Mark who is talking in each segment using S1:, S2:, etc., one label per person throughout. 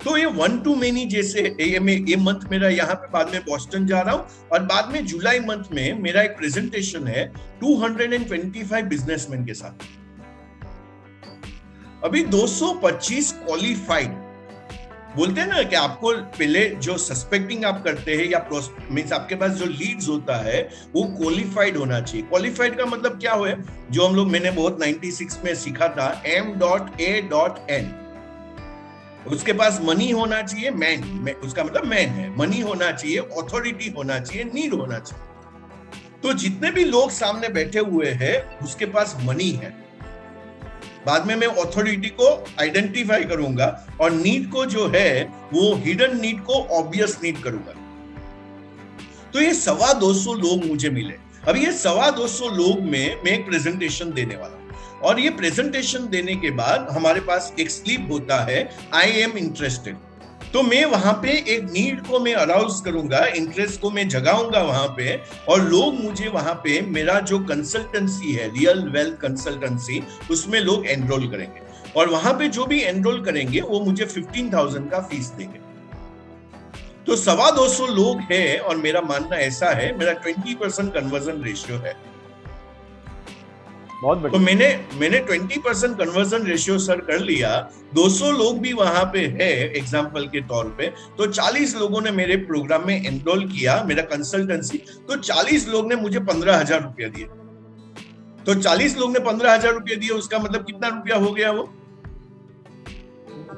S1: तो ये 1 to many जैसे ये मंथ मेरा यहाँ पे बाद में बॉस्टन जा रहा हूँ और बाद में जुलाई मंथ में मेरा एक प्रेजेंटेशन है 225 बिजनेसमैन के साथ। अभी 225 क्वालिफाइड, बोलते हैं ना कि आपको पहले जो सस्पेक्टिंग आप करते हैं या मींस आपके पास जो लीड्स होता है वो क्वालिफाइड होना चाहिए। क्वालिफाइड का मतलब क्या हुआ, जो हम लोग मैंने बहुत 96 में सीखा था M.A.N, उसके पास मनी होना चाहिए, मैन उसका मतलब मैन है, मनी होना चाहिए, ऑथोरिटी होना चाहिए, नीड होना चाहिए। तो जितने भी लोग सामने बैठे हुए हैं उसके पास मनी है। बाद में मैं ऑथोरिटी को आइडेंटिफाई करूंगा और नीड को जो है वो हिडन नीड को ऑब्वियस नीड करूंगा। तो ये 225 लोग मुझे मिले। अभी ये 225 लोग में मैं एक प्रेजेंटेशन देने वाला हूं और ये प्रेजेंटेशन देने के बाद हमारे पास एक स्लिप होता है आई एम इंटरेस्टेड। तो मैं वहां पे एक नीड को मैं अराउज करूंगा, इंटरेस्ट को मैं जगाऊंगा वहां पे, और लोग मुझे वहां पे मेरा जो कंसल्टेंसी है रियल वेल्थ कंसल्टेंसी उसमें लोग एनरोल करेंगे और वहां पे जो भी एनरोल करेंगे वो मुझे 15,000 का फीस देंगे। तो 225 लोग हैं और मेरा मानना ऐसा है, मेरा 20% कन्वर्जन रेशियो है। तो मैंने 20% कन्वर्जन रेशियो सर कर लिया। 200 लोग भी वहां पे है एग्जाम्पल के तौर पे, तो 40 लोगों ने मेरे प्रोग्राम में एनरोल किया, मेरा कंसल्टेंसी। तो 40 लोग ने मुझे 15,000 रुपया दिए। तो 40 लोग ने 15,000 रुपया दिए, उसका मतलब कितना रुपया हो गया वो?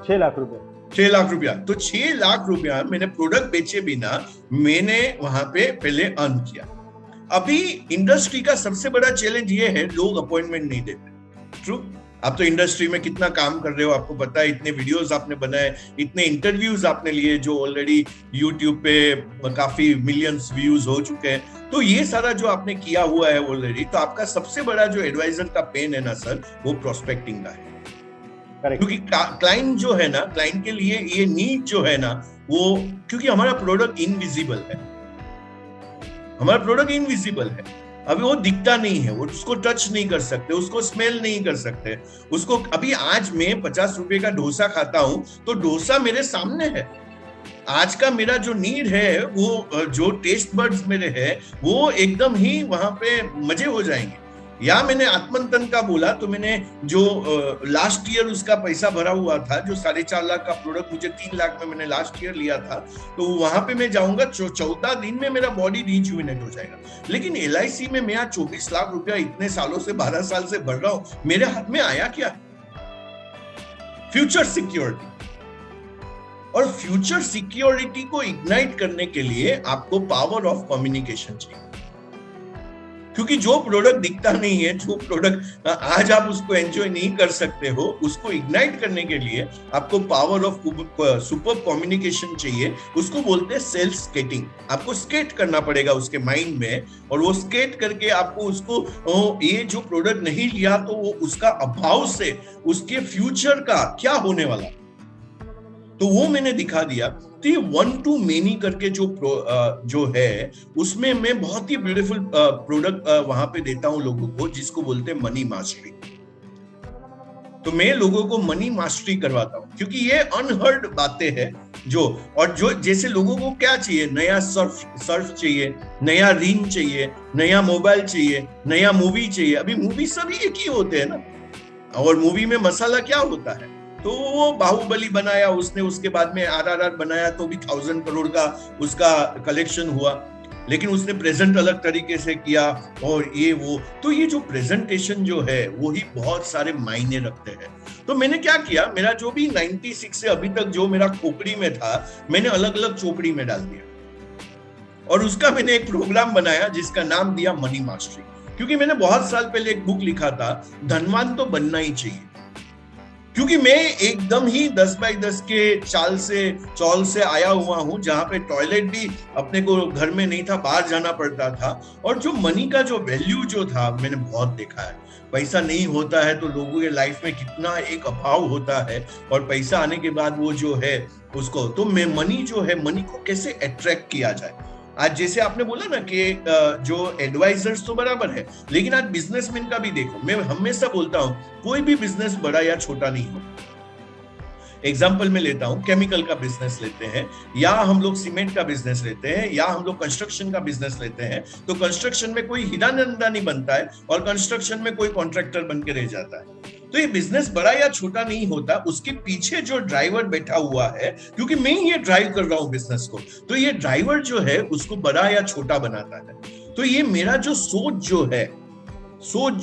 S2: 6 लाख रुपए।
S1: 6 लाख रुपया। तो 6 लाख रुपया मैंने प्रोडक्ट बेचे बिना मैंने वहां पे पहले अर्न किया। अभी इंडस्ट्री का सबसे बड़ा चैलेंज ये है, लोग अपॉइंटमेंट नहीं देते। ट्रू, आप तो इंडस्ट्री में कितना काम कर रहे हो, आपको पता है, इतने वीडियोस आपने बनाए, इतने इंटरव्यूज आपने लिए जो ऑलरेडी यूट्यूब पे काफी मिलियंस व्यूज हो चुके हैं। तो ये सारा जो आपने किया हुआ है ऑलरेडी, तो आपका सबसे बड़ा जो एडवाइजर का पेन है ना सर, वो प्रोस्पेक्टिंग का है। क्योंकि क्लाइंट जो है ना, क्लाइंट के लिए ये नीड जो है ना वो, क्योंकि हमारा प्रोडक्ट इनविजिबल है, हमारा प्रोडक्ट इनविजिबल है, अभी वो दिखता नहीं है, वो उसको टच नहीं कर सकते, उसको स्मेल नहीं कर सकते, उसको। अभी आज मैं 50 रुपए का डोसा खाता हूं तो डोसा मेरे सामने है। आज का मेरा जो नीड है, वो जो टेस्ट बर्ड्स मेरे है, वो एकदम ही वहां पे मजे हो जाएंगे। या मैंने आत्मंथन का बोला, तो मैंने जो लास्ट ईयर उसका पैसा भरा हुआ था, जो 4.5 लाख का प्रोडक्ट मुझे 3 लाख में मैंने लास्ट ईयर लिया था, तो वहां पे मैं जाऊंगा 14 दिन में मेरा बॉडी रिजुविनेट हो जाएगा। लेकिन LIC में मैं 24 लाख रुपया इतने सालों से, 12 साल से भर रहा हूं, मेरे हाथ में आया क्या? Future security. और फ्यूचर सिक्योरिटी को इग्नाइट करने के लिए आपको पावर ऑफ कम्युनिकेशन चाहिए। क्योंकि जो प्रोडक्ट दिखता नहीं है, जो प्रोडक्ट आज आप उसको एंजॉय नहीं कर सकते हो, उसको इग्नाइट करने के लिए आपको पावर ऑफ सुपर कम्युनिकेशन चाहिए। उसको बोलते हैं सेल्फ स्केटिंग। आपको स्केट करना पड़ेगा उसके माइंड में, और वो स्केट करके आपको उसको, ये जो प्रोडक्ट नहीं लिया तो वो उसका अभाव से उसके फ्यूचर का क्या होने वाला, तो वो मैंने दिखा दिया। तो ये 1 to many करके जो है, उसमें मैं बहुत ही ब्यूटीफुल प्रोडक्ट वहां पे देता हूं लोगों को, जिसको बोलते हैं मनी मास्टरी। तो मैं लोगों को मनी मास्टरी करवाता हूं, क्योंकि ये अनहर्ड बातें हैं जो जैसे लोगों को क्या चाहिए, नया सर्फ चाहिए, नया रिंग चाहिए, नया मोबाइल चाहिए, नया मूवी चाहिए। अभी मूवी सभी एक ही होते हैं ना, और मूवी में मसाला क्या होता है? तो वो बाहुबली बनाया उसने, उसके बाद में RRR बनाया, तो भी 1000 करोड़ का उसका कलेक्शन हुआ, लेकिन उसने प्रेजेंट अलग तरीके से किया, और ये वो। तो ये जो प्रेजेंटेशन जो है वो ही बहुत सारे मायने रखते हैं। तो मैंने क्या किया, मेरा जो भी 96 से अभी तक जो मेरा खोपड़ी में था, मैंने अलग अलग चोपड़ी में डाल दिया, और उसका मैंने एक प्रोग्राम बनाया जिसका नाम दिया मनी मास्टरी। क्योंकि मैंने बहुत साल पहले एक बुक लिखा था, धनवान तो बनना ही चाहिए। क्योंकि मैं एकदम ही 10 बाई 10 के चौल से आया हुआ हूं, जहां पे टॉयलेट भी अपने को घर में नहीं था, बाहर जाना पड़ता था। और जो मनी का जो वैल्यू जो था, मैंने बहुत देखा है। पैसा नहीं होता है तो लोगों के लाइफ में कितना एक अभाव होता है, और पैसा आने के बाद वो जो है उसको, तो मैं मनी जो है, मनी को कैसे अट्रैक्ट किया जाए। आज जैसे आपने बोला ना कि जो एडवाइजर्स तो बराबर है, लेकिन आज बिजनेसमैन का भी देखो। मैं हमेशा बोलता हूं, कोई भी बिजनेस बड़ा या छोटा नहीं हो। एग्जाम्पल में लेता हूं, केमिकल का बिजनेस लेते हैं, या हम लोग सीमेंट का बिजनेस लेते हैं, या हम लोग कंस्ट्रक्शन का बिजनेस लेते हैं, तो कंस्ट्रक्शन में कोई हीरा नंदा नहीं बनता है और कंस्ट्रक्शन में कोई कॉन्ट्रैक्टर बन के रह जाता है। तो ये बिजनेस बड़ा या छोटा नहीं होता, उसके पीछे जो ड्राइवर बैठा हुआ है, क्योंकि मैं ये ड्राइव कर रहा हूं बिजनेस को, तो ये ड्राइवर जो है उसको बड़ा या छोटा बनाता है। तो ये मेरा जो सोच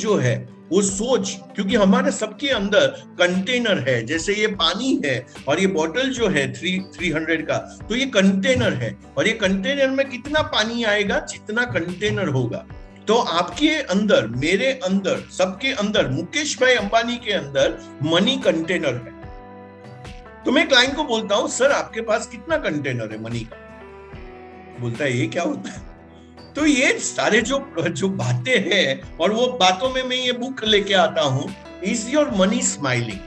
S1: जो है वो सोच, क्योंकि हमारे सबके अंदर कंटेनर है, जैसे ये पानी है और ये बॉटल जो है 300 का, तो ये कंटेनर है, और ये कंटेनर में कितना पानी आएगा, जितना कंटेनर होगा। तो आपके अंदर, मेरे अंदर, सबके अंदर, मुकेश भाई अंबानी के अंदर मनी कंटेनर है। तो मैं क्लाइंट को बोलता हूं, सर आपके पास कितना कंटेनर है मनी का? बोलता है ये क्या होता है? तो ये सारे जो बातें हैं, और वो बातों में मैं ये बुक लेके आता हूं, इज योर मनी स्माइलिंग?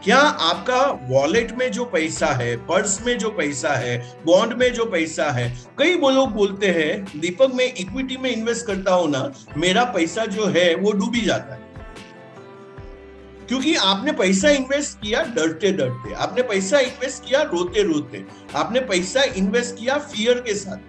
S1: क्या आपका वॉलेट में जो पैसा है, पर्स में जो पैसा है, बॉन्ड में जो पैसा है, कई लोग बोलते हैं दीपक मैं इक्विटी में इन्वेस्ट करता हूं ना, मेरा पैसा जो है वो डूबी जाता है। क्योंकि आपने पैसा इन्वेस्ट किया डरते डरते, आपने पैसा इन्वेस्ट किया रोते रोते, आपने पैसा इन्वेस्ट किया फियर के साथ,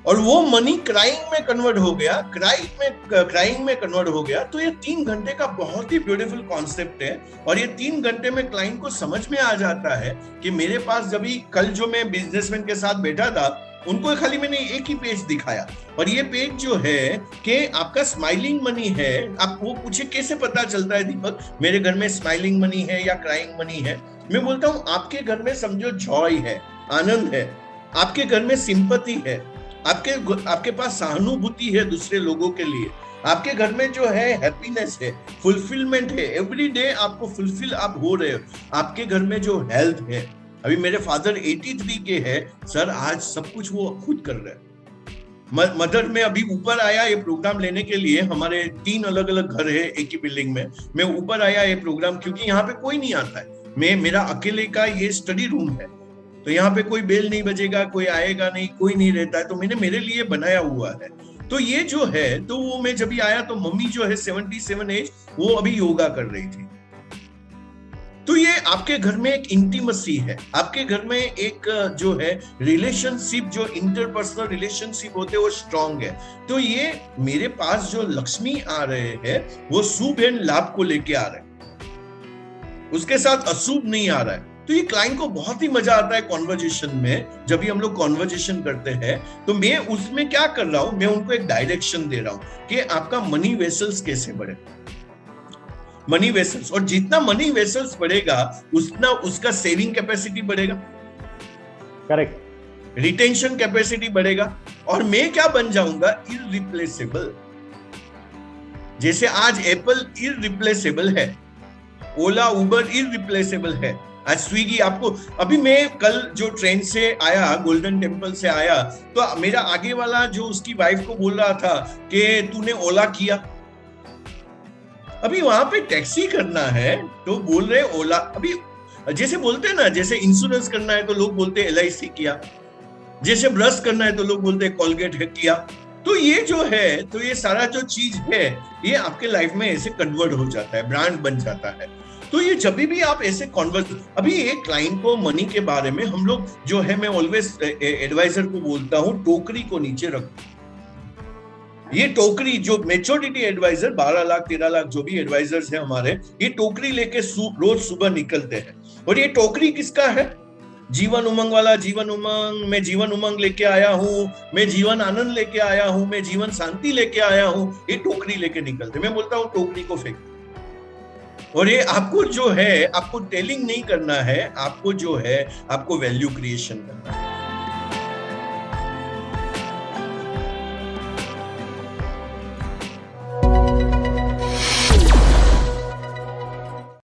S1: और वो मनी क्राइंग में कन्वर्ट हो गया, क्राइंग में कन्वर्ट हो गया। तो ये 3 घंटे का बहुत ही ब्यूटीफुल कॉन्सेप्ट है, और ये 3 घंटे में क्लाइंट को समझ में आ जाता है कि मेरे पास जब कल जो मैं बिजनेसमैन के साथ बैठा था, उनको खाली मैंने एक ही पेज दिखाया, और ये पेज जो है कि आपका स्माइलिंग मनी है। आप वो पूछे कैसे पता चलता है दीपक मेरे घर में स्माइलिंग मनी है या क्राइंग मनी है? मैं बोलता हूँ आपके घर में समझो जॉय है, आनंद है, आपके घर में सिंपैथी है, आपके पास सहानुभूति है दूसरे लोगों के लिए, आपके घर में जो है हैप्पीनेस है, फुलफिलमेंट है, एवरी डे आपको फुलफिल आप हो रहे हो, आपके घर में जो हेल्थ है। अभी मेरे फादर 83 के हैं सर, आज सब कुछ वो खुद कर रहे हैं। मदर में अभी ऊपर आया ये प्रोग्राम लेने के लिए, हमारे 3 अलग अलग घर है एक ही बिल्डिंग में, मैं ऊपर आया ये प्रोग्राम, क्योंकि यहाँ पे कोई नहीं आता है, मेरा अकेले का ये स्टडी रूम है, तो यहाँ पे कोई बेल नहीं बजेगा, कोई आएगा नहीं, कोई नहीं रहता है, तो मैंने मेरे लिए बनाया हुआ है। तो ये जो है, तो वो मैं जब आया तो मम्मी जो है 77 एज, वो अभी योगा कर रही थी। तो ये आपके घर में एक इंटीमेसी है, आपके घर में एक जो है रिलेशनशिप, जो इंटरपर्सनल रिलेशनशिप होते हैं वो स्ट्रांग है। तो ये मेरे पास जो लक्ष्मी आ रहे हैं वो शुभ एंड लाभ को लेके आ रहे हैं, उसके साथ अशुभ नहीं आ रहा है। तो ये क्लाइंट को बहुत ही मजा आता है कॉन्वर्जेशन में, जब भी हम लोग कॉन्वर्जेशन करते हैं, तो मैं उसमें क्या कर रहा हूं, मैं उनको एक डायरेक्शन दे रहा हूं कि आपका मनी वेसल्स कैसे बढ़े, मनी वेसल्स, और जितना मनी वेसल्स बढ़ेगा उतना उसका सेविंग कैपेसिटी बढ़ेगा,
S2: करेक्ट,
S1: रिटेंशन कैपेसिटी बढ़ेगा, और मैं क्या बन जाऊंगा, इररिप्लेसेबल। जैसे आज एप्पल इररिप्लेसेबल है, ओला उबर इररिप्लेसेबल है, आज स्विगी आपको, अभी मैं कल जो ट्रेन से आया, गोल्डन टेम्पल से आया, तो मेरा आगे वाला जो उसकी वाइफ को बोल रहा था कि तूने ओला किया। अभी वहां पे टैक्सी करना है तो बोल रहे ओला, अभी जैसे बोलते हैं ना, जैसे इंश्योरेंस करना है तो लोग बोलते हैं LIC किया, जैसे ब्रश करना है तो लोग बोलते हैं कोलगेट है किया। तो ये जो है, तो ये सारा जो चीज है, ये आपके लाइफ में ऐसे कन्वर्ट हो जाता है, ब्रांड बन जाता है। तो ये जब भी आप ऐसे कॉन्वर्ट, अभी एक क्लाइंट को मनी के बारे में हम लोग जो है, मैं ऑलवेज एडवाइजर को बोलता हूं टोकरी को नीचे रखो। ये टोकरी जो मैच्योरिटी एडवाइजर 12 लाख 13 लाख जो भी एडवाइजर्स हैं हमारे, ये टोकरी लेके रोज सुबह निकलते हैं, और ये टोकरी किसका है? जीवन उमंग वाला जीवन उमंग, मैं जीवन उमंग लेके आया हूं, मैं जीवन आनंद लेके आया हूं, मैं जीवन शांति लेके आया हूं, ये टोकरी लेके निकलते। मैं बोलता हूं टोकरी को फेंक, और ये आपको जो है, आपको टेलिंग नहीं करना है, आपको जो है, आपको वैल्यू क्रिएशन करना है।